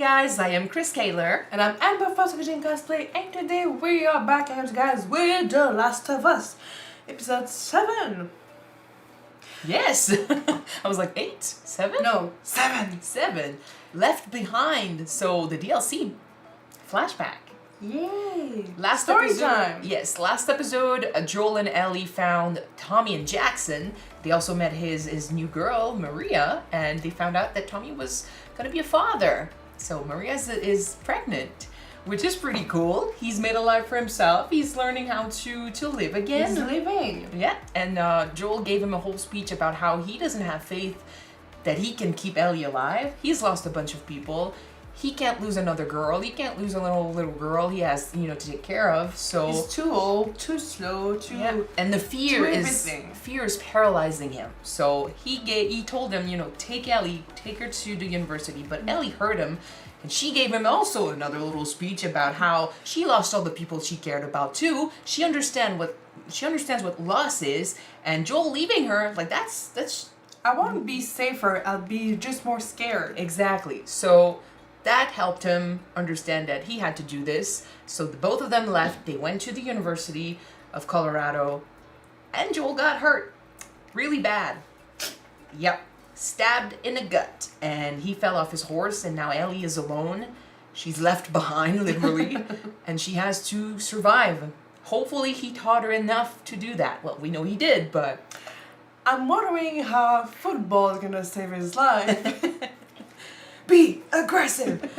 guys, I am Chris Kaler. And I'm Amber from Kyuujin Cosplay, and today we are back at guys with The Last of Us, episode 7. Yes! I was like 8? 7? No, 7. 7. Left Behind. So the DLC flashback. Yay! Last Story episode, time. Yes, last episode, Joel and Ellie found Tommy and Jackson. They also met his new girl, Maria, and they found out that Tommy was gonna be a father. So Maria is pregnant, which is pretty cool. He's made a life for himself. He's learning how to live again. He's living. Yeah, and Joel gave him a whole speech about how he doesn't have faith that he can keep Ellie alive. He's lost a bunch of people. He can't lose another girl. He can't lose a little girl he has, to take care of. So He's too old, too slow, too... And the fear everything. is paralyzing him. So he told him, take Ellie, take her to the university. But Ellie heard him, and she gave him also another little speech about how she lost all the people she cared about too. She understands what loss is, and Joel leaving her, like that's. I want to be safer. I'll be just more scared. Exactly. So that helped him understand that he had to do this. So both of them left. They went to the University of Colorado, and Joel got hurt really bad. Yep, stabbed in the gut, and he fell off his horse, and now Ellie is alone. She's left behind, literally, and she has to survive. Hopefully he taught her enough to do that. Well, we know he did, but I'm wondering how football is gonna save his life. Be aggressive!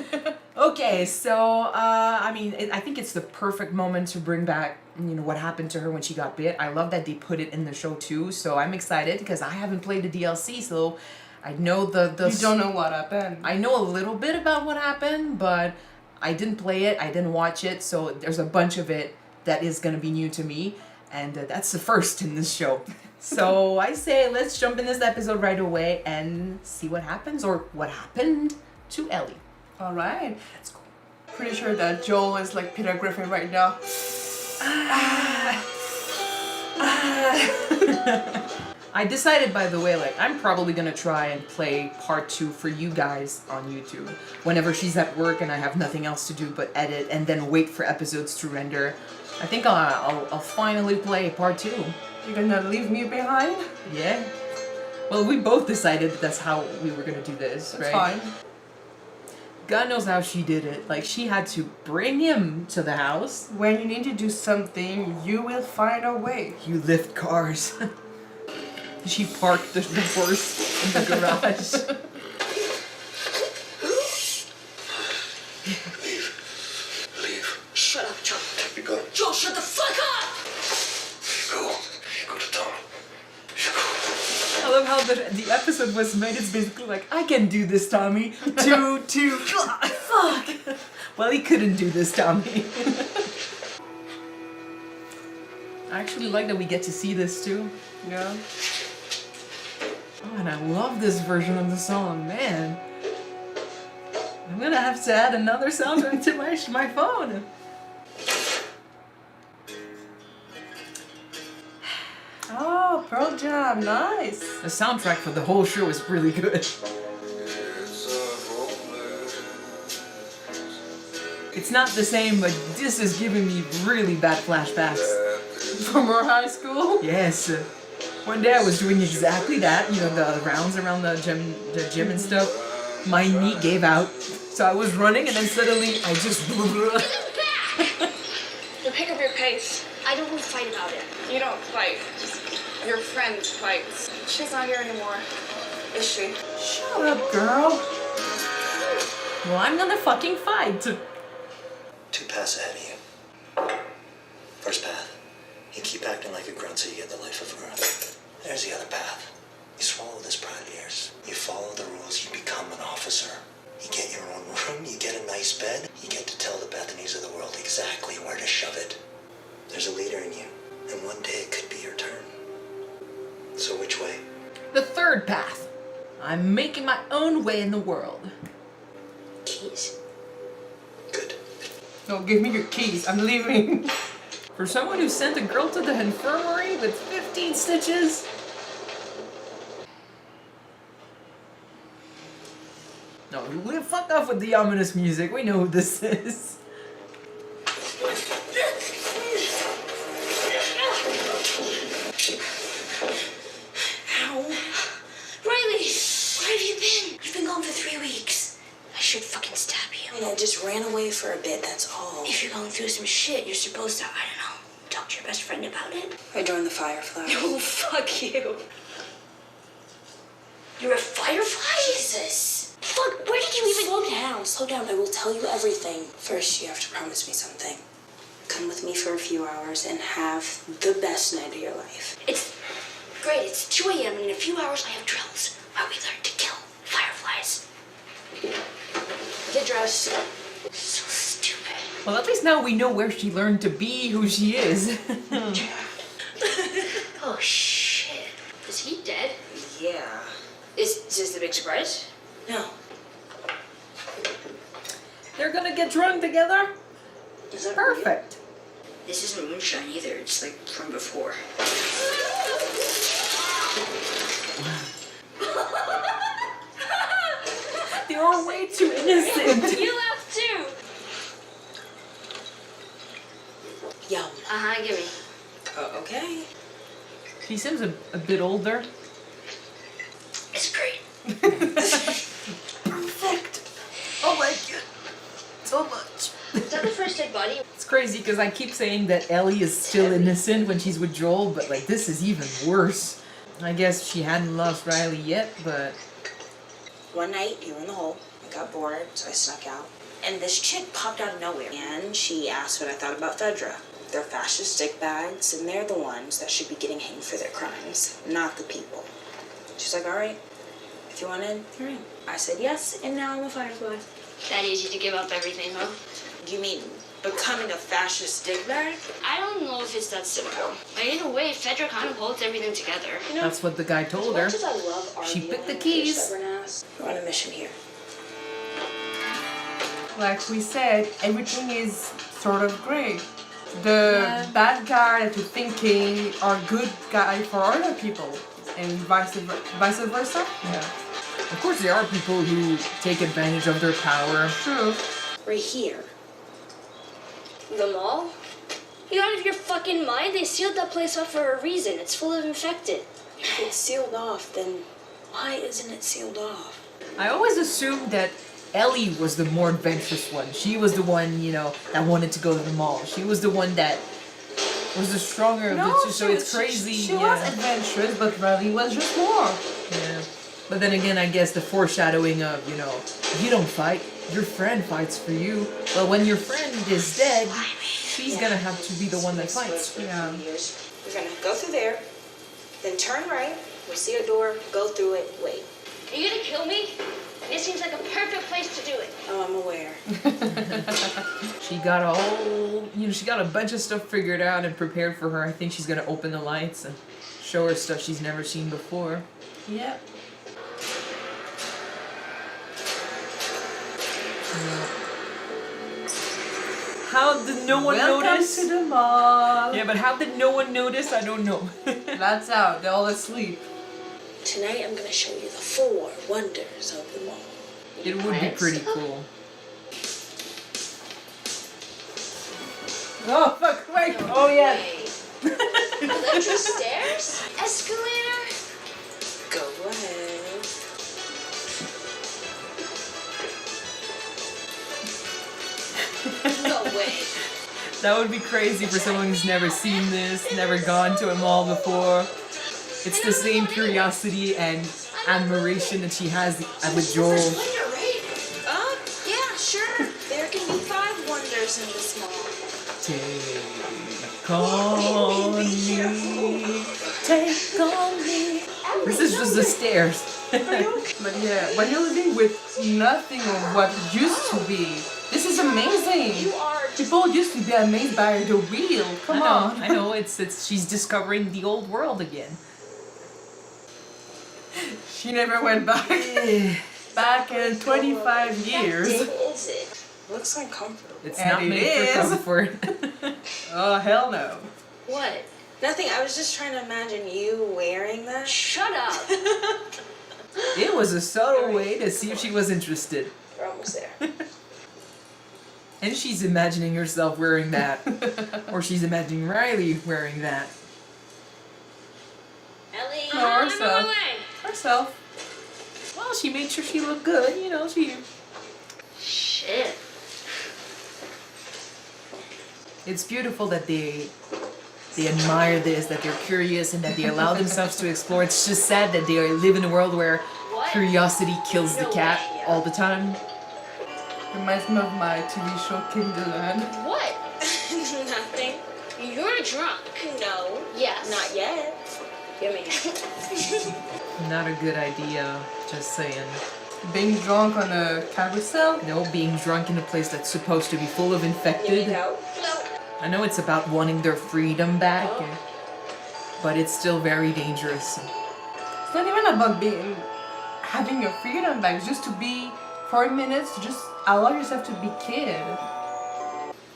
Okay, so, I think it's the perfect moment to bring back, what happened to her when she got bit. I love that they put it in the show too, so I'm excited because I haven't played the DLC, so I know the You don't know what happened. I know a little bit about what happened, but I didn't play it, I didn't watch it, so there's a bunch of it that is going to be new to me, and that's the first in this show. So I say let's jump in this episode right away and see what happens, or what happened to Ellie. Alright. Let's go. Pretty sure that Joel is like Peter Griffin right now. I decided, by the way, I'm probably gonna try and play part 2 for you guys on YouTube. Whenever she's at work and I have nothing else to do but edit and then wait for episodes to render, I think I'll finally play part 2. You're gonna leave me behind? Yeah. Well, we both decided that's how we were gonna do this, right? Fine. God knows how she did it. She had to bring him to the house. When you need to do something, you will find a way. You lift cars. She parked the horse in the garage. Leave. Shut up, Joel. You go. Joel, shut the fuck up! You go to Tom. I love how the episode was made. It's basically like, I can do this, Tommy. Fuck. Well, he couldn't do this, Tommy. I actually like that we get to see this too. Yeah. Oh, and I love this version of the song, man. I'm gonna have to add another soundtrack to my phone. Oh, Pearl Jam, nice. The soundtrack for the whole show is really good. It's not the same, but this is giving me really bad flashbacks. From our high school? Yes. One day I was doing exactly that, the rounds around the gym and stuff. My knee gave out, so I was running and then suddenly I just... You pick up your pace. I don't want to fight about it. You don't fight. Your friend fights. She's not here anymore, is she? Shut up, girl. Well, I'm gonna fucking fight. 2 paths ahead of you. First path. You keep acting like a grunt so you get the life of a grunt. There's the other path. You swallow this pride of yours. You follow the rules, you become an officer. You get your own room, you get a nice bed. You get to tell the Bethanies of the world exactly where to shove it. There's a leader in you, and one day it could be your turn. So which way? The third path. I'm making my own way in the world. Keys. Good. No, give me your keys. I'm leaving. For someone who sent a girl to the infirmary with 15 stitches. No, fuck off with the ominous music. We know who this is. Ow. Riley, where have you been? You've been gone for 3 weeks. I should fucking stab you. And I just ran away for a bit, that's all. If you're going through some shit, you're supposed to, I don't know, talk to your best friend about it. I joined the Firefly. Oh, fuck you. You're a firefly? Jesus. Fuck, where did you even... Slow down, I will tell you everything. First, you have to promise me something. Come with me for a few hours and have the best night of your life. It's great, it's 2 a.m. and in a few hours I have drills where we learn to kill fireflies. Get dressed. So stupid. Well, at least now we know where she learned to be who she is. Oh, shit. Is he dead? Yeah. Is this the big surprise? No. They're gonna get drunk together? Is that Perfect. This isn't moonshine either, it's like from before. They are way too innocent. You laughed too! Yum. Uh-huh, give me. Oh, okay. She seems a bit older. It's great. Perfect. Oh my god. So much. Is that the first dead body? It's crazy because I keep saying that Ellie is still innocent when she's with Joel, but like this is even worse. I guess she hadn't lost Riley yet, but One night, you were in the hole. I got bored, so I snuck out. And this chick popped out of nowhere. And she asked what I thought about Fedra. They're fascist dickbags, and they're the ones that should be getting hanged for their crimes, not the people. She's like, all right, if you want in, you're in. I said yes, and now I'm a Firefly. That easy to give up everything, huh? You mean becoming a fascist dickbag? I don't know if it's that simple. But in a way, Fedra kind of holds everything together. You know, that's what the guy told her. as much as I love She arguing picked the with your keys. stubborn ass, we're on a mission here. Like we said, everything is sort of gray. The bad guy that you're thinking are good guy for other people, and vice versa. Yeah. Of course, there are people who take advantage of their power. True. We're here. The mall? You're out of your fucking mind? They sealed that place off for a reason. It's full of infected. If it's sealed off, then why isn't it sealed off? I always assumed that Ellie was the more adventurous one. She was the one, you know, that wanted to go to the mall. She was the one that was the stronger of the two, so it's crazy. She was adventurous, but Riley was just more. Yeah. But then again, I guess the foreshadowing of, you know, if you don't fight, your friend fights for you. Well, when your friend is dead, she's gonna have to be the one that fights. Yeah. We're gonna go through there, then turn right. We'll see a door, go through it, wait. Are you gonna kill me? This seems like a perfect place to do it. Oh, I'm aware. She got a whole, you know, she got a bunch of stuff figured out and prepared for her. I think she's gonna open the lights and show her stuff she's never seen before. Yep. How did no one Welcome notice? to the mall. Yeah, but how did no one notice? I don't know. That's out. They're all asleep. Tonight I'm gonna show you the 4 wonders of the mall. It would be pretty cool. Oh fuck! Wait. Oh yeah. Electric stairs? Escalator? Go ahead. No way. That would be crazy for someone who's never seen this, never gone to a mall before. It's the same curiosity and admiration that she has with Joel. Wonder, right? Yeah, sure. There can be 5 wonders in this mall. Take on me, take on me. This is just the stairs. But yeah, when you're living with nothing of what used to be, this is amazing. People used to be amazed by the wheel. Come on. I know. It's she's discovering the old world again. She never went back. Back in 25 years. Is it? Looks uncomfortable. It's And not it made for is. comfort. Oh hell no. What? Nothing, I was just trying to imagine you wearing that. Shut up. It was a subtle way to see if she was interested. We're almost there. And she's imagining herself wearing that. Or she's imagining Riley wearing that. Ellie, No, I'm on herself. my way. Herself. Well, she made sure she looked good, you know, she... Shit. It's beautiful that they admire this, that they're curious, and that they allow themselves to explore. It's just sad that they live in a world where What? curiosity kills the cat all the time. Reminds me of my TV show Kindleland. What? Nothing. You're drunk. No. Yes. Not yet. Give me. Not a good idea, just saying. Being drunk on a carousel. No, being drunk in a place that's supposed to be full of Give me infected. go. I know it's about wanting their freedom back, but it's still very dangerous. It's not even about having your freedom back. It's just to be 4 minutes. To just allow yourself to be kid.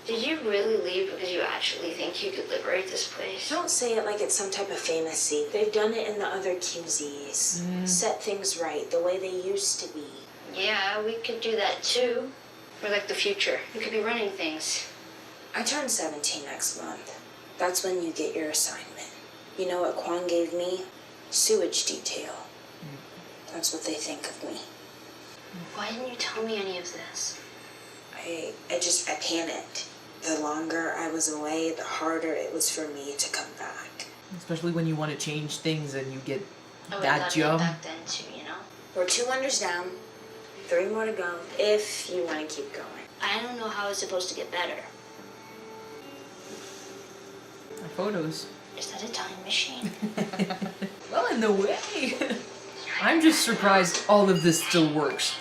Did you really leave because you actually think you could liberate this place? Don't say it like it's some type of fantasy. They've done it in the other QZs. Set things right the way they used to be. Yeah, we could do that too. Or like the future. We could be running things. I turn 17 next month. That's when you get your assignment. You know what Kwan gave me? Sewage detail. That's what they think of me. Why didn't you tell me any of this? I panicked. The longer I was away, the harder it was for me to come back. Especially when you want to change things and you get I that thought job. back then too, you know? We're 2 wonders down, 3 more to go, if you want to keep going. I don't know how it's supposed to get better. Our photos. Is that a time machine? Well, in a way. I'm just surprised all of this still works.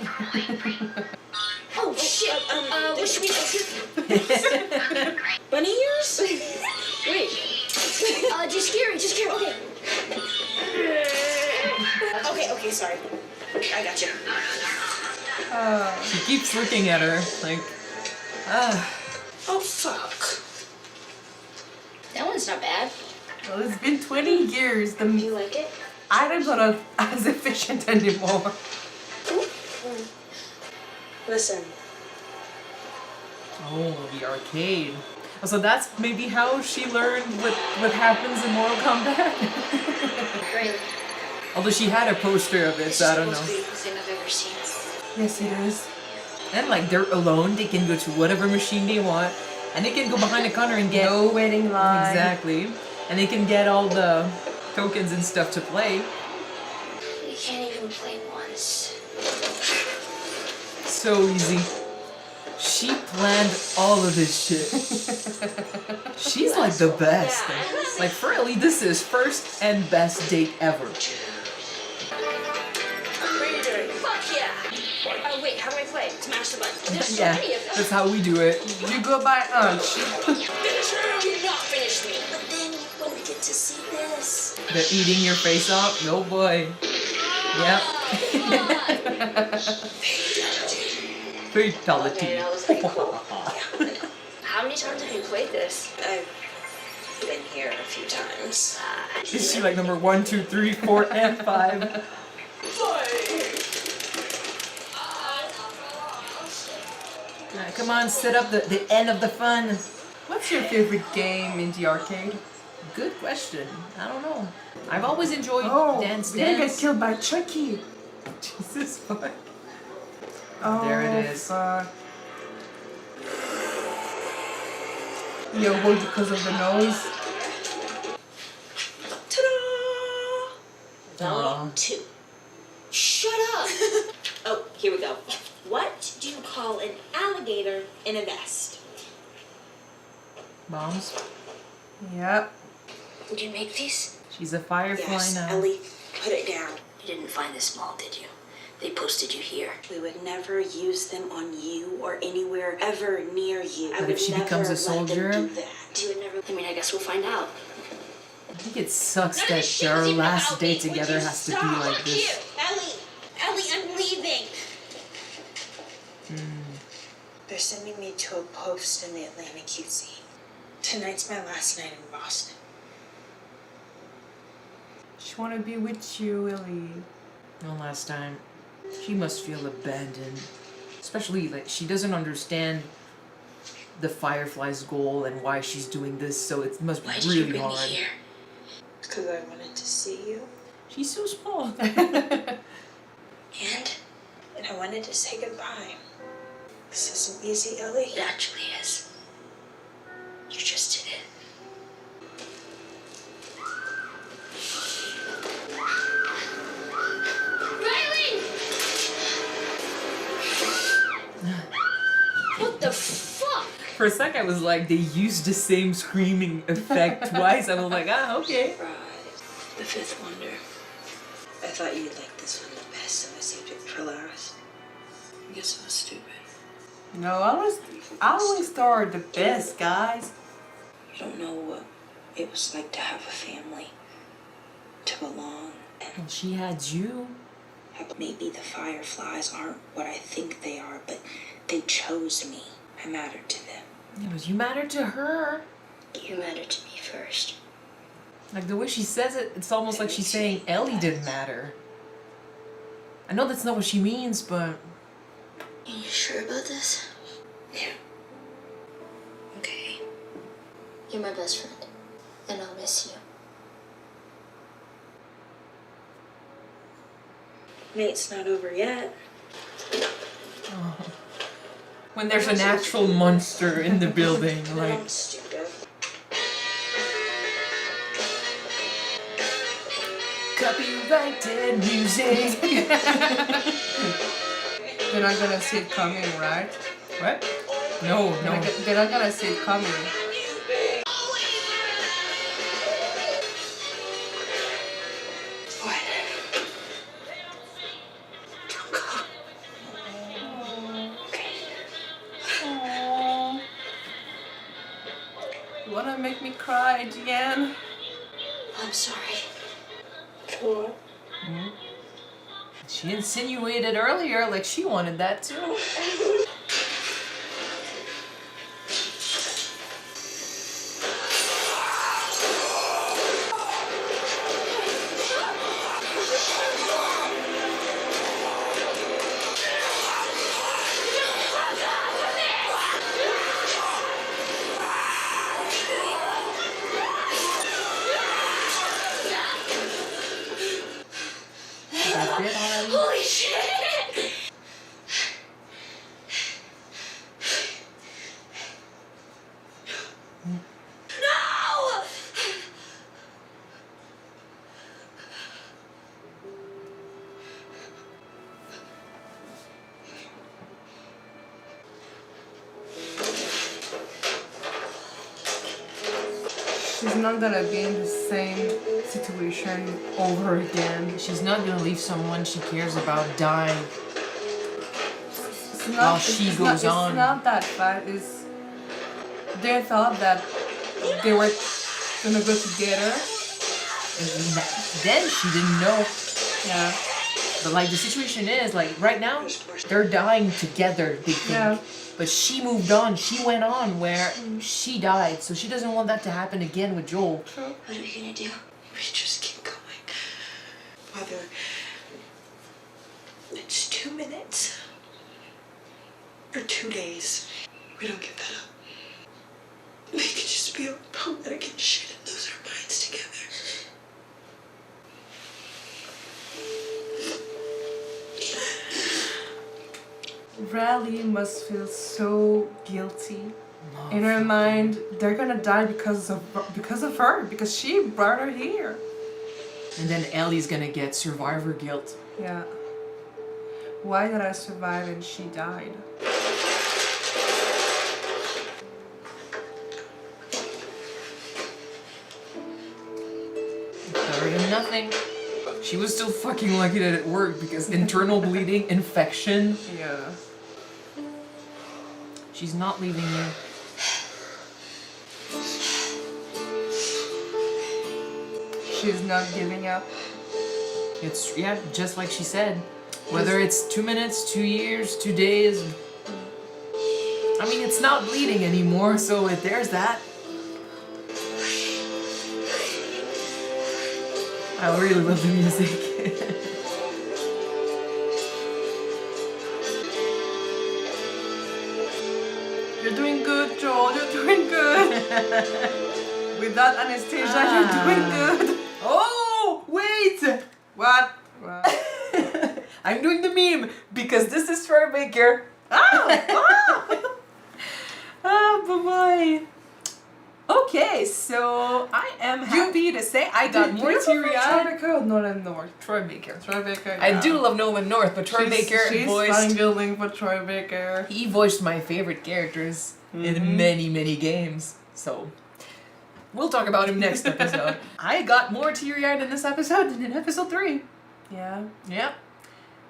Oh shit! What should we do? Bunny ears? Wait. Just scary, okay. Okay, sorry. I got you. She keeps looking at her, like, Oh, fuck. That one's not bad. Well, it's been 20 years. The You like it? items are not as efficient anymore. Listen, oh, the arcade. So that's maybe how she learned what happens in Mortal Kombat? Really? Although she had a poster of it, so I don't It's know. supposed to be the thing I've ever seen. Yes, it is. And like, they're alone, they can go to whatever machine they want, and they can go behind the counter and get... No waiting line. Exactly. And they can get all the tokens and stuff to play. You can't even play once. So easy. She planned all of this shit. She's like the best. Like, for Ellie, this is first and best date ever. what are you doing? Fuck yeah! Oh wait, how do I play? Smash the button. There's so Yeah, many of them. that's how we do it. You go by Unch. Finish her! Do not finish me! But then when we get to see this. They're eating your face off? No boy. Yep. Fatality. Okay, that was pretty cool. How many times have you played this? I've been here a few times. Is she like number 1, 2, 3, 4, and 5? Come on, set up the end of the fun. What's your favorite game in the arcade? Good question. I don't know. I've always enjoyed Oh, Dance we're gonna get Dance. killed by Chucky. Jesus fuck. Oh, There it is. Fuck. You avoid because of the noise. Ta-da! Aw. Volume 2. Shut up! Oh, here we go. What do you call an alligator in a vest? Bombs. Yep. Did you make these? She's a firefly Yes, now. Ellie, put it down. You didn't find this small, did you? They posted you here. We would never use them on you or anywhere ever near you. I But would if she never becomes a let them soldier? do that. You would never. I mean, I guess we'll find out. I think it sucks None of that this shit their was even last about day me. Would together you has to be stop? like Fuck this. you. Ellie, I'm leaving. They're sending me to a post in the Atlanta QC. Tonight's my last night in Boston. She wanna be with you, Ellie. One last time. She must feel abandoned. Especially, like, she doesn't understand the Firefly's goal and why she's doing this, so it must be Why did you really bring me hard. here? Because I wanted to see you. She's so small. And I wanted to say goodbye. This isn't easy, Ellie. It actually is. You just did it. Riley! What the fuck? For a sec, I was like, they used the same screaming effect twice. I was like, ah, okay. Right. The fifth wonder. I thought you'd like this one the best, so I saved it for last. I guess I was stupid. No, I always thought the best, guys. You don't know what it was like to have a family, to belong, and Well, she had you. maybe the Fireflies aren't what I think they are, but they chose me. I mattered to them. Yeah, but you mattered to her. You mattered to me first. Like, the way she says it, it's almost like she's saying Ellie didn't matter. I know that's not what she means, but... Are you sure about this? Yeah. Okay. You're my best friend, and I'll miss you. Nate's not over yet. When there's an actual monster in the building, like... I'm stupid. Copyrighted music. They're not gonna see it coming, right? What? No, no. They're not gonna see it coming. What? Okay. You wanna make me cry again? I'm sorry. For what? She insinuated earlier like she wanted that too. That's it already? Holy shit! No! She's not gonna be in the same situation over again. She's not gonna leave someone she cares about dying. It's not, While she goes on. It's not that bad. It's they thought that they were gonna go together. And then she didn't know. Yeah. But like the situation is, like right now, they're dying together, they think. Yeah. But she moved on. She went on where she died. So she doesn't want that to happen again with Joel. What are we gonna do? We just keep going. Whether it's 2 minutes or 2 days, we don't give that up. We could just be romantic and shit and lose our minds together. Riley must feel so guilty. In her mind, they're gonna die because of her, because she brought her here. And then Ellie's gonna get survivor guilt. Yeah. Why did I survive and she died? Better than nothing. She was still fucking lucky that it worked because internal bleeding, infection. Yeah. She's not leaving you. She's not giving up. It's, yeah, just like she said. Whether it's 2 minutes, 2 years, 2 days. I mean, it's not bleeding anymore, so there's that. I really love the music. Joel, you're doing good. Without anesthesia, you're doing good. Oh, wait! What? I'm doing the meme because this is Troy Baker. Bye-bye. Okay, so I am happy to say I got more teary-eyed. Troy Baker or Nolan North? Troy Baker. Troy Baker. I do love Nolan North, but Troy Baker she's voiced... building for Troy Baker. He voiced my favorite characters in many, many games. So, we'll talk about him next episode. I got more teary-eyed in this episode than in episode 3. Yeah. Yep.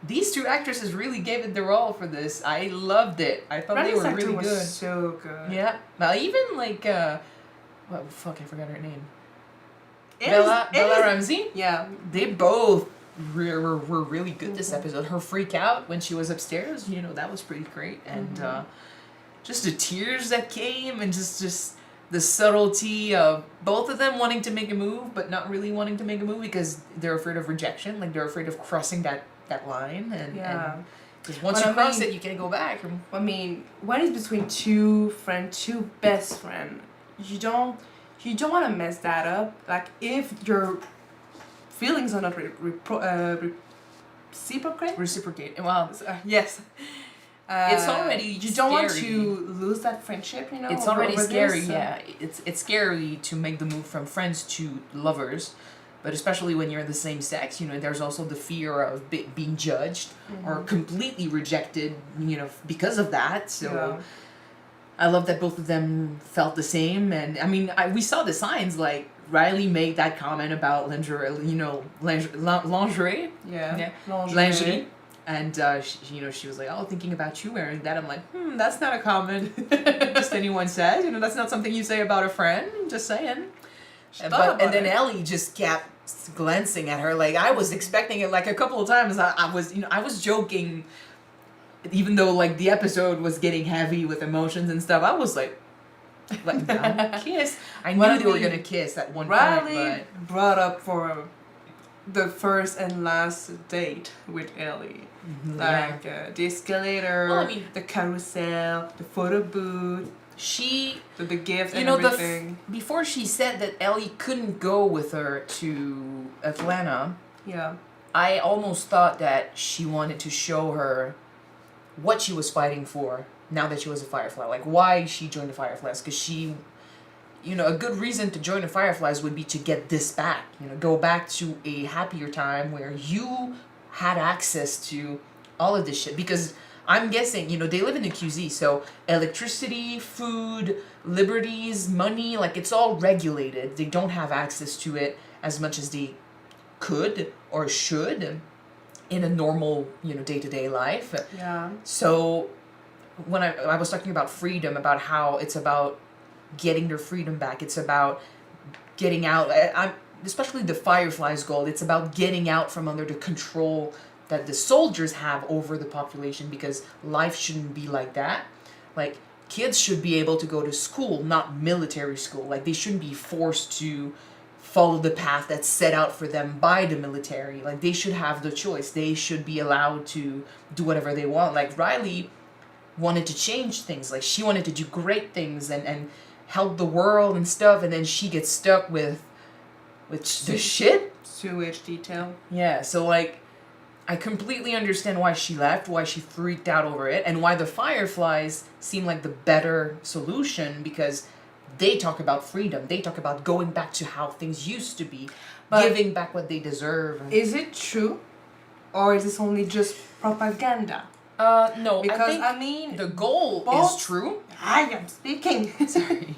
These two actresses really gave it their all for this. I loved it. I thought they were really good. Was so good. Yeah. Well, even like what fuck, I forgot her name. Bella Ramsey? Yeah. They both were really good this episode. Her freak out when she was upstairs, you know, that was pretty great. And just the tears that came and just the subtlety of both of them wanting to make a move but not really wanting to make a move because they're afraid of rejection, like they're afraid of crossing that line and because once you cross it you can't go back. I mean, when it's between two best friends, you don't want to mess that up. Like if your feelings are not reciprocate. Well, yes. It's already you don't want scary. to lose that friendship, you know. It's already scary, this, yeah. It's scary to make the move from friends to lovers, but especially when you're the same sex, you know, there's also the fear of being judged or completely rejected, you know, because of that. So I love that both of them felt the same, and I mean, we saw the signs. Like Riley made that comment about lingerie, you know, lingerie. Yeah. Lingerie. And she was like, "Oh, thinking about you wearing that." I'm like, that's not a comment. Just anyone says, you know, that's not something you say about a friend. Just saying. And then Ellie just kept glancing at her like I was expecting it. Like a couple of times, I was joking, even though like the episode was getting heavy with emotions and stuff. I was like kiss. I knew they were gonna kiss at one point. Riley brought up for the first and last date with Ellie. Like the escalator, the carousel, the photo booth, the gift and everything. Before she said that Ellie couldn't go with her to Atlanta, I almost thought that she wanted to show her what she was fighting for now that she was a Firefly. Like why she joined the Fireflies, because she... You know, a good reason to join the Fireflies would be to get this back. You know, go back to a happier time where you had access to all of this shit. Because I'm guessing, you know, they live in the QZ, so electricity, food, liberties, money, like it's all regulated. They don't have access to it as much as they could or should in a normal, you know, day-to-day life. Yeah. So when I was talking about freedom, about how it's about getting their freedom back. It's about getting out. Especially the Fireflies' goal. It's about getting out from under the control that the soldiers have over the population, because life shouldn't be like that. Like, kids should be able to go to school, not military school. Like, they shouldn't be forced to follow the path that's set out for them by the military. Like, they should have the choice. They should be allowed to do whatever they want. Like, Riley wanted to change things. Like, she wanted to do great things and help the world and stuff, and then she gets stuck with the shit. Sewage detail. Yeah, so like, I completely understand why she left, why she freaked out over it, and why the Fireflies seem like the better solution, because they talk about freedom. They talk about going back to how things used to be, giving back what they deserve. Is it true? Or is this only just propaganda? No, because I mean the goal is true. I am speaking. Sorry.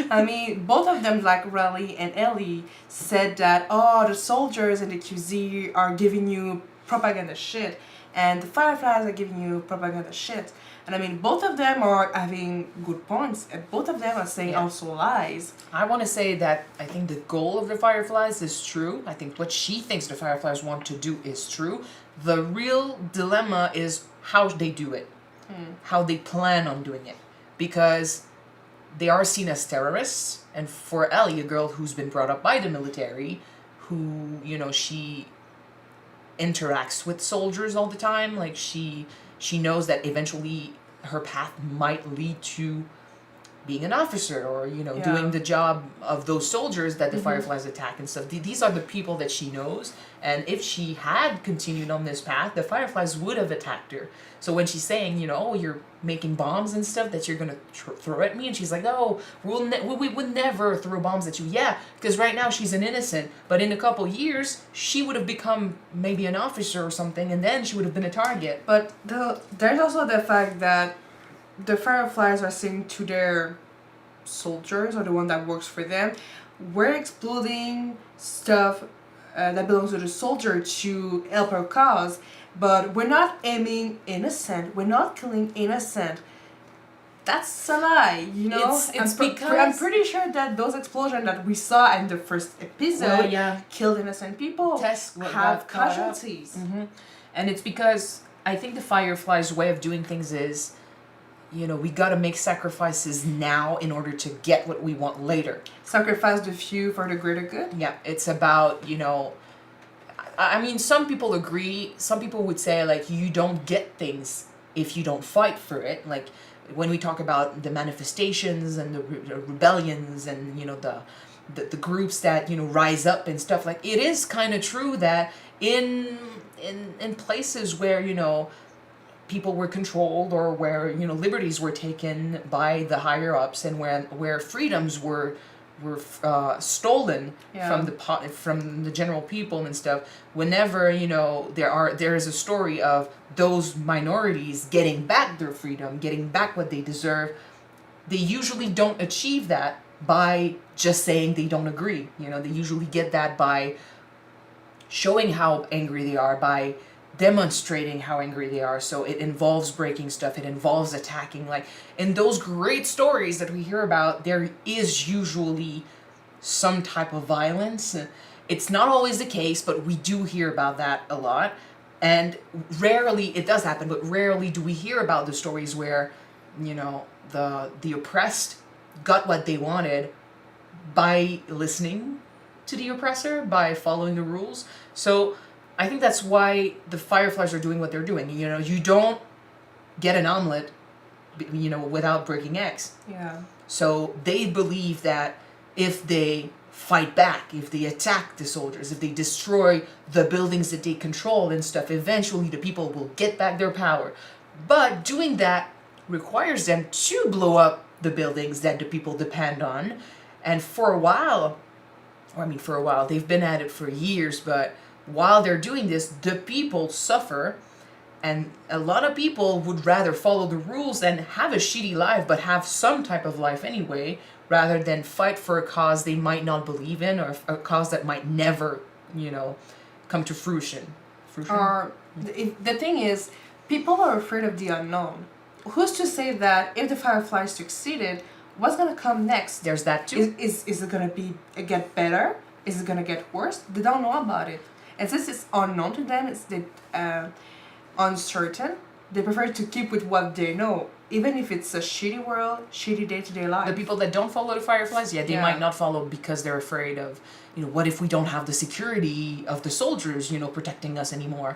I mean, both of them, like Riley and Ellie, said that the soldiers and the QZ are giving you propaganda shit, and the Fireflies are giving you propaganda shit. And I mean, both of them are having good points, and both of them are saying also lies. I want to say that I think the goal of the Fireflies is true. I think what she thinks the Fireflies want to do is true. The real dilemma is how they do it, how they plan on doing it, because they are seen as terrorists. And for Ellie, a girl who's been brought up by the military, who, you know, she interacts with soldiers all the time, like she knows that eventually her path might lead to being an officer or, Yeah. doing the job of those soldiers that the Fireflies attack and stuff. These are the people that she knows. And if she had continued on this path, the Fireflies would have attacked her. So when she's saying, oh, you're making bombs and stuff that you're going to throw at me, and she's like, oh, we would never throw bombs at you. Yeah, because right now she's an innocent, but in a couple years, she would have become maybe an officer or something, and then she would have been a target. But there's also the fact that the Fireflies are saying to their soldiers, or the one that works for them, we're exploding stuff that belongs to the soldier to help our cause, but we're not aiming innocent, we're not killing innocent. That's a lie, It's because... I'm pretty sure that those explosions that we saw in the first episode killed innocent people, have casualties. Mm-hmm. And it's because I think the Fireflies' way of doing things is, we gotta make sacrifices now in order to get what we want later. Sacrifice the few for the greater good? Yeah, it's about, I mean, some people agree. Some people would say, like, you don't get things if you don't fight for it. Like, when we talk about the manifestations and the rebellions and, the groups that, rise up and stuff, like, it is kind of true that in places where, people were controlled or where, liberties were taken by the higher ups and where freedoms were stolen from the general people and stuff. Whenever there is a story of those minorities getting back their freedom, getting back what they deserve, they usually don't achieve that by just saying they don't agree. They usually get that by showing how angry they are, by demonstrating how angry they are. So it involves breaking stuff, it involves attacking. Like in those great stories that we hear about, there is usually some type of violence. It's not always the case, but we do hear about that a lot. And rarely, it does happen, but rarely do we hear about the stories where, the oppressed got what they wanted by listening to the oppressor, by following the rules. So I think that's why the Fireflies are doing what they're doing. You don't get an omelet, without breaking eggs. Yeah. So they believe that if they fight back, if they attack the soldiers, if they destroy the buildings that they control and stuff, eventually the people will get back their power. But doing that requires them to blow up the buildings that the people depend on. And for a while, they've been at it for years, but while they're doing this, the people suffer, and a lot of people would rather follow the rules and have a shitty life, but have some type of life anyway, rather than fight for a cause they might not believe in, or a cause that might never, come to fruition. Or the thing is, people are afraid of the unknown. Who's to say that if the Fireflies succeeded, what's gonna come next? There's that too. Is it gonna get better? Is it gonna get worse? They don't know about it. And since it's unknown to them, it's uncertain, they prefer to keep with what they know, even if it's a shitty world, shitty day-to-day life. The people that don't follow the Fireflies, they might not follow because they're afraid of, what if we don't have the security of the soldiers, protecting us anymore.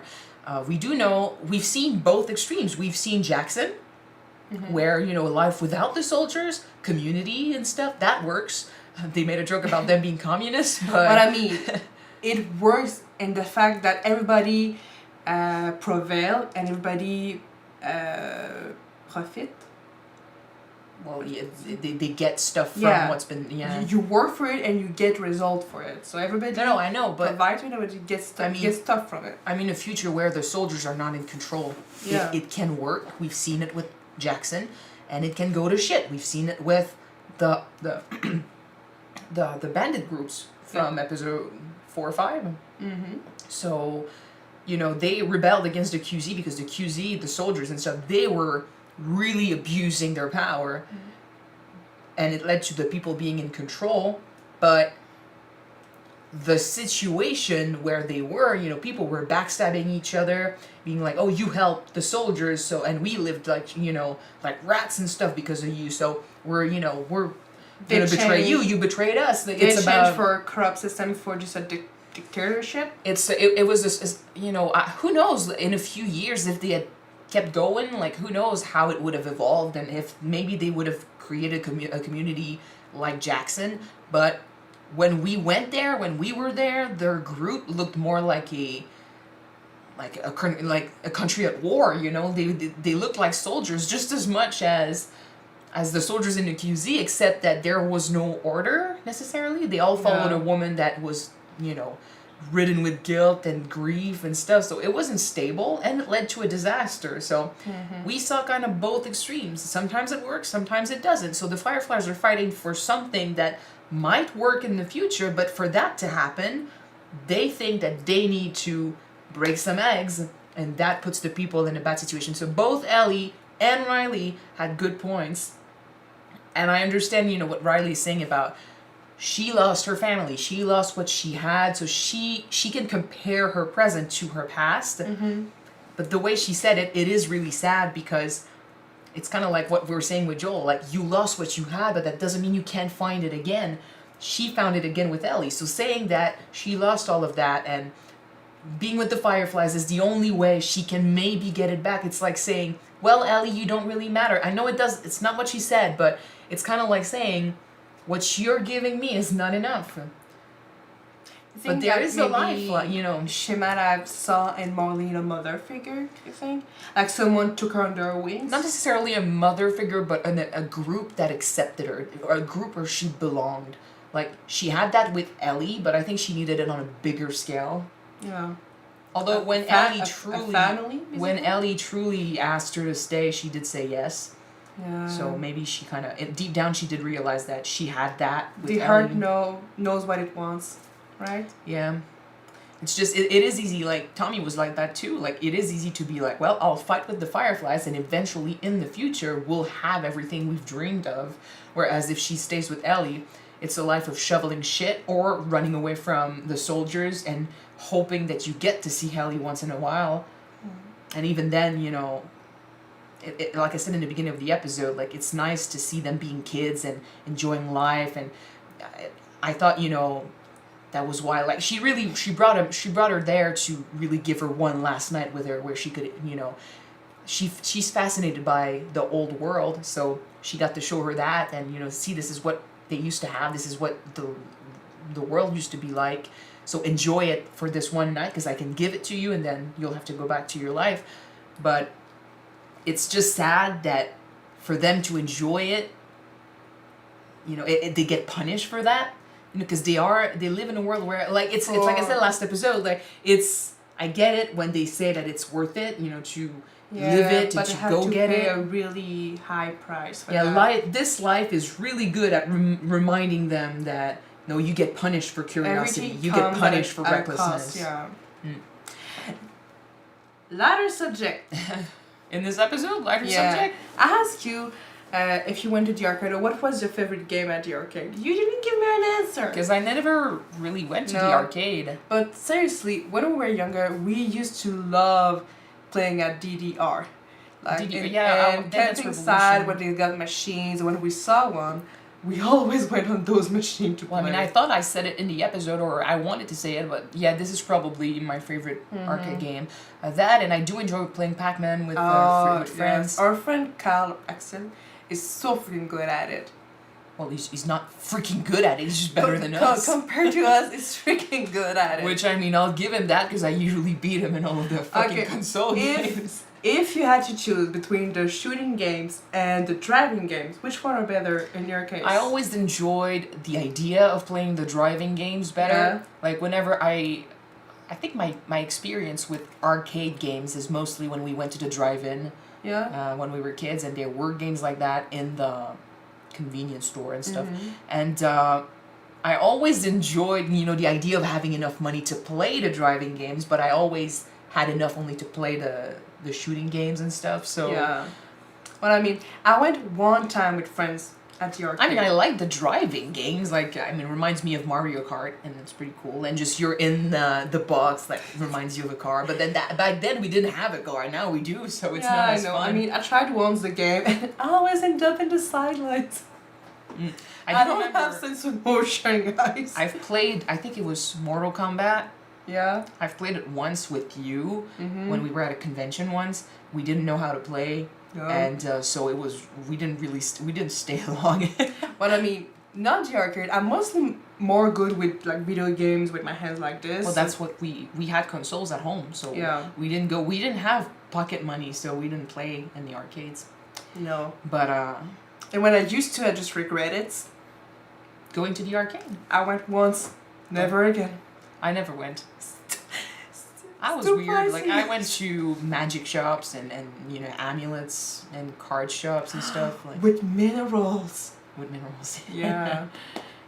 We do know, we've seen both extremes. We've seen Jackson, where, life without the soldiers, community and stuff, that works. They made a joke about them being communists, but I mean, it works in the fact that everybody prevail and everybody profit. Well, they get stuff from what's been, You work for it and you get result for it. So everybody No, I know, but provides with it, but gets stuff from it. I mean, a future where the soldiers are not in control, it can work. We've seen it with Jackson, and it can go to shit. We've seen it with the bandit groups from episode 4 or 5. Mm-hmm. So, they rebelled against the QZ because the QZ, the soldiers and stuff, they were really abusing their power, and it led to the people being in control. But the situation where they were, people were backstabbing each other, being like, oh, you helped the soldiers, and we lived like rats and stuff because of you, so we're gonna betray you, you betrayed us. They changed for a corrupt system for just a dictatorship. It was this, who knows, in a few years if they had kept going, like who knows how it would have evolved and if maybe they would have created a community like Jackson. But when we went there, when we were there, their group looked more like a country at war. You know, they looked like soldiers just as much as the soldiers in the QZ, except that there was no order necessarily. They all followed a woman that was, you know, ridden with guilt and grief and stuff. So it wasn't stable, and it led to a disaster. So we saw kind of both extremes. Sometimes it works, sometimes it doesn't. So the Fireflies are fighting for something that might work in the future, but for that to happen, they think that they need to break some eggs, and that puts the people in a bad situation. So both Ellie and Riley had good points. And I understand, you know, what Riley's saying about she lost her family. She lost what she had, so she can compare her present to her past. But the way she said it, it is really sad because it's kind of like what we were saying with Joel. Like, you lost what you had, but that doesn't mean you can't find it again. She found it again with Ellie. So saying that she lost all of that and being with the Fireflies is the only way she can maybe get it back. It's like saying, well, Ellie, you don't really matter. I know it's not what she said, but it's kind of like saying, what you're giving me is not enough. But there is a life, you know. She might have saw in Marlene a mother figure, you think? Like someone took her under her wings? Not necessarily a mother figure, but a group that accepted her, or a group where she belonged. Like, she had that with Ellie, but I think she needed it on a bigger scale. Yeah. Although when Ellie truly asked her to stay, she did say yes. Yeah. So maybe she kind of, deep down, she did realize that she had that with the Ellie. heart knows what it wants, right? Yeah. It's just, it is easy, like, Tommy was like that too. Like, it is easy to be like, well, I'll fight with the Fireflies and eventually in the future we'll have everything we've dreamed of. Whereas if she stays with Ellie, it's a life of shoveling shit or running away from the soldiers and hoping that you get to see Ellie once in a while. And even then, you know, like I said in the beginning of the episode, like, it's nice to see them being kids and enjoying life. And I thought, you know, that was why, like, she brought her there to really give her one last night with her where she could, you know, she's fascinated by the old world, so she got to show her that and, you know, see, this is what they used to have, this is what the world used to be like, so enjoy it for this one night because I can give it to you and then you'll have to go back to your life. But it's just sad that for them to enjoy it, you know, they get punished for that, you know, because they live in a world where, like, it's like I said last episode, like, I get it when they say that it's worth it, you know, to live it, but to have go to get pay it. a really high price for that. This life is really good at reminding them that, no, you get punished for curiosity, Everything you get comes punished for at a recklessness. cost, yeah. Lighter subject. In this episode, lighter subject. I asked you if you went to the arcade, or what was your favorite game at the arcade? You didn't give me an answer. Because I never really went to the arcade. But seriously, when we were younger, we used to love playing at DDR. Like camping side when they got machines. When we saw one, we always went on those machines to play. Well, I mean, I thought I said it in the episode, or I wanted to say it, but yeah, this is probably my favorite arcade game. That, and I do enjoy playing Pac-Man with friends. Yes. Our friend Carl Axel is so freaking good at it. Well, he's not freaking good at it, he's just better than us. Compared to us, he's freaking good at it. Which, I mean, I'll give him that, because I usually beat him in all of the fucking console games. If you had to choose between the shooting games and the driving games, which one are better in your case? I always enjoyed the idea of playing the driving games better. Yeah. Like, whenever I think my experience with arcade games is mostly when we went to the drive-in. Yeah. When we were kids, and there were games like that in the convenience store and stuff. And I always enjoyed, you know, the idea of having enough money to play the driving games, but I always had enough only to play the shooting games and stuff. So yeah. Well, I mean, I went one time with friends at the arcade. I mean, I like the driving games. Like, I mean, it reminds me of Mario Kart, and it's pretty cool. And just you're in the box that reminds you of a car. But then back then we didn't have a car. Now we do, so it's not as fun. I mean, I tried once the game, and I always end up in the sidelines. I don't have sense of motion, guys. I've played, I think it was Mortal Kombat. Yeah. I've played it once with you Mm-hmm. when we were at a convention once. We didn't know how to play, and so it was we didn't really we didn't stay long. But I mean, not the arcade. I'm mostly more good with like video games with my hands like this. Well, that's what we had consoles at home, so Yeah. we didn't have pocket money, so we didn't play in the arcades. No. But And when I used to, I just regret it. going to the arcade, I went once, never again. I never went. I was Still weird. Like I pricey. went to magic shops and you know amulets and card shops and stuff like With minerals. with minerals. Yeah.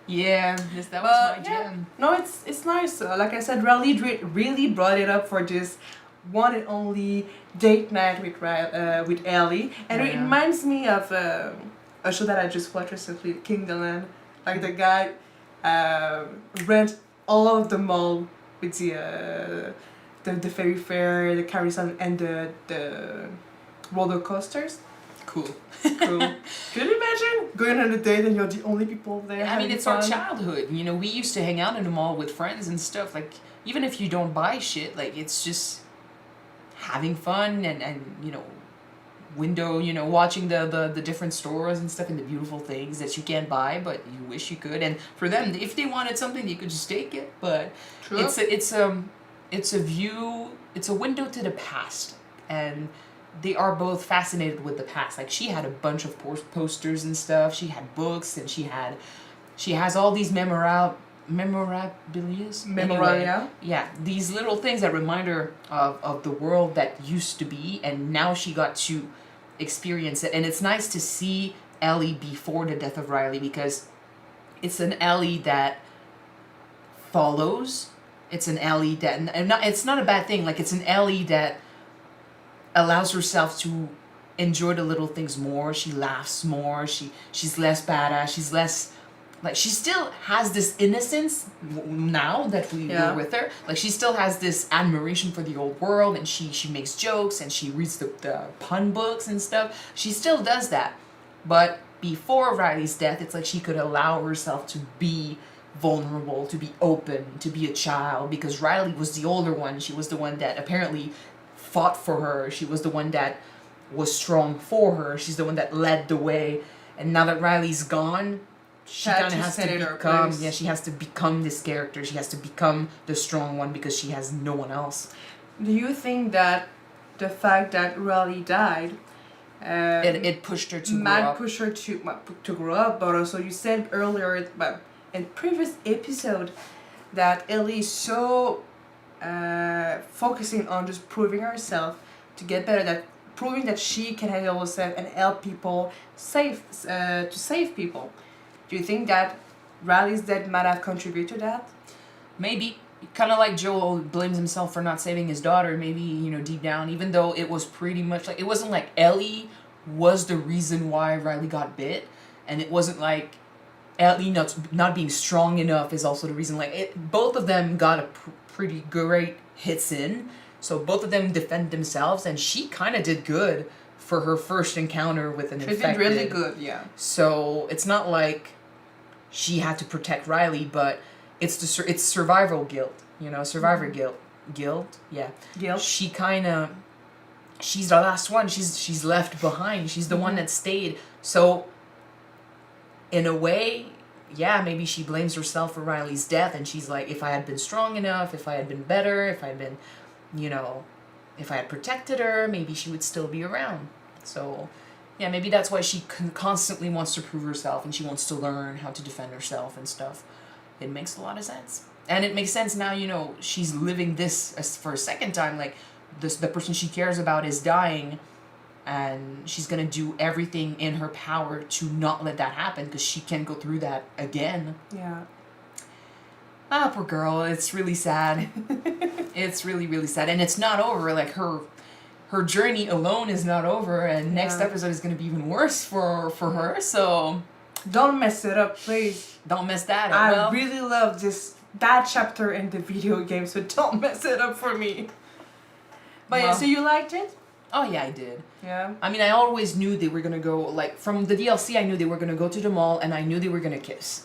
Yeah, that was But, my yeah. jam. No, it's nice. Like I said, Raleigh really brought it up for this one and only date night with Ellie, and Oh, it yeah. reminds me of a show that I just watched recently, Kingdom. Like the guy rent all of the mall with the ferry fair, the carousel, and the roller coasters. Cool. Cool. Could you imagine going on a date and you're the only people there? I mean, having it's our fun? childhood. You know, we used to hang out in the mall with friends and stuff. Like, even if you don't buy shit, like, it's just having fun and you know, watching the different stores and stuff and the beautiful things that you can't buy, but you wish you could. And for them, if they wanted something, they could just take it. But True. it's a window to the past, and they are both fascinated with the past. Like she had a bunch of posters and stuff. She had books, and she has all these memorabilia. Memorabilia. Yeah, these little things that remind her of the world that used to be, and now she got to experience it. And it's nice to see Ellie before the death of Riley, because it's an Ellie that follows. It's an Ellie that, and it's not a bad thing. Like it's an Ellie that allows herself to enjoy the little things more. She laughs more. She's less badass. She's less like she still has this innocence now that Yeah. were with her. Like she still has this admiration for the old world, and she makes jokes and she reads the pun books and stuff. She still does that. But before Riley's death, it's like she could allow herself to be vulnerable, to be open, to be a child, because Riley was the older one. She was the one that apparently fought for her. She was the one that was strong for her. She's the one that led the way. And now that Riley's gone, she Had kind of to has sit in to her become, place. yeah, she has to become this character. She has to become the strong one because she has no one else. Do you think that the fact that Riley died It pushed her to grow might up. push her to grow up, but also you said earlier, but in previous episode, that Ellie is so focusing on just proving herself to get better, that proving that she can handle herself and help people to save people. Do you think that Riley's death might have contributed to that? Maybe. Kind of like Joel blames himself for not saving his daughter, maybe, you know, deep down, even though it was pretty much like, it wasn't like Ellie was the reason why Riley got bit, and it wasn't like Ellie not being strong enough is also the reason. Like, both of them got a pretty great hits in, so both of them defend themselves, and she kind of did good for her first encounter with an She infected. did really good, yeah. So it's not like she had to protect Riley, but it's survival guilt, you know, survivor guilt, yeah. Guilt. She she's the last one. She's left behind. She's the one that stayed. So in a way, yeah, maybe she blames herself for Riley's death, and she's like, if I had been strong enough, if I had been better, if I had been, you know, if I had protected her, maybe she would still be around. So yeah, maybe that's why she constantly wants to prove herself, and she wants to learn how to defend herself and stuff. It makes a lot of sense. And it makes sense now, you know, she's living this for a second time. Like, the person she cares about is dying, and she's going to do everything in her power to not let that happen, because she can't go through that again. Yeah. Ah, poor girl. It's really sad. It's really, really sad. And it's not over. Like, her journey alone is not over, and next Yeah. episode is going to be even worse for her, so Don't mess it up, please. don't miss that. I Well, really love that chapter in the video game, so don't mess it up for me. But yeah, Well- so you liked it? oh yeah, I did. Yeah. I mean, I always knew they were gonna go, like, from the DLC, I knew they were gonna go to the mall, and I knew they were gonna kiss.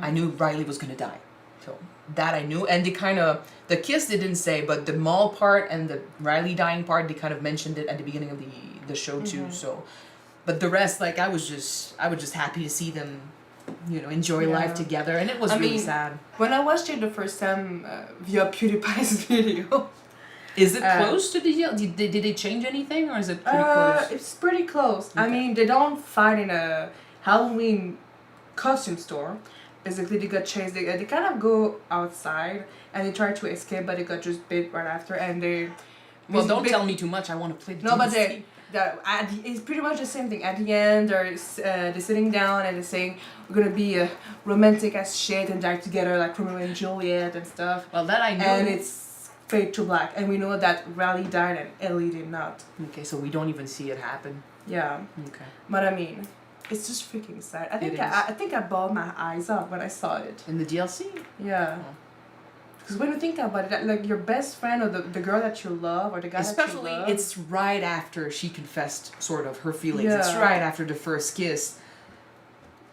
I knew Riley was gonna die. So that I knew, and they kind of the kiss they didn't say, but the mall part and the Riley dying part they kind of mentioned it at the beginning of the show too. So, but the rest, like I was just happy to see them, you know, enjoy life together, and it was really sad. When I watched it the first time via PewDiePie's video. Is it close to the deal? Did they change anything, or is it pretty close? It's pretty close. Okay. I mean, they don't fight in a Halloween costume store. Basically, they got chased. They kind of go outside and they try to escape, but they got just bit right after. And they. Well, don't tell me too much. I want to play the No, but DLC. it's pretty much the same thing. At the end, they're sitting down and they're saying we're gonna be romantic as shit and die together like Romeo and Juliet and stuff. Well, that I know. And it's fade to black, and we know that Riley died and Ellie did not. Okay, so we don't even see it happen. Yeah. Okay. But I mean, it's just freaking sad. I think I bawled my eyes out when I saw it. In the DLC? Yeah. Because when you think about it, like your best friend or the girl that you love or the guy Especially, that you love. it's right after she confessed sort of her feelings. Yeah. It's right after the first kiss.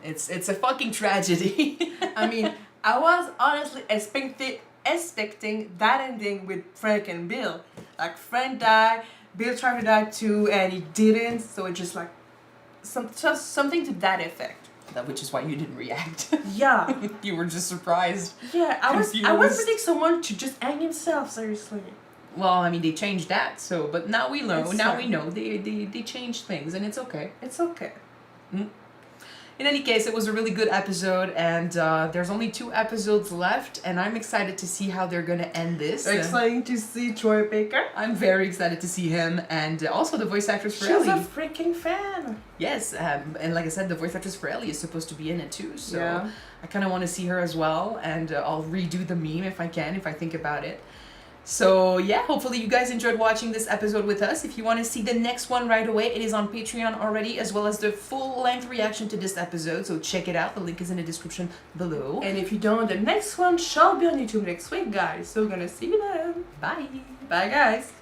It's a fucking tragedy. I mean, I was honestly expecting that ending with Frank and Bill. Like Frank died, Bill tried to die too, and he didn't. So it's just like just something to that effect. Which is why you didn't react. Yeah. You were just surprised. Yeah, I was Confused. expecting someone to just hang himself, seriously. Well, I mean, they changed that, so, but now we know. It's Now fine. we know they changed things, and it's okay. It's okay. In any case, it was a really good episode, and there's only 2 episodes left, and I'm excited to see how they're gonna end this. Exciting to see Troy Baker. I'm very excited to see him, and also the voice actress for She's Ellie. a freaking fan. Yes, and like I said, the voice actress for Ellie is supposed to be in it too, so Yeah. I kind of want to see her as well, and I'll redo the meme if I can, if I think about it. So yeah, hopefully you guys enjoyed watching this episode with us. If you want to see the next one right away, it is on Patreon already, as well as the full-length reaction to this episode, so check it out. The link is in the description below. And if you don't, the next one shall be on YouTube next week, guys. So we're gonna see you then. Bye! Bye, guys.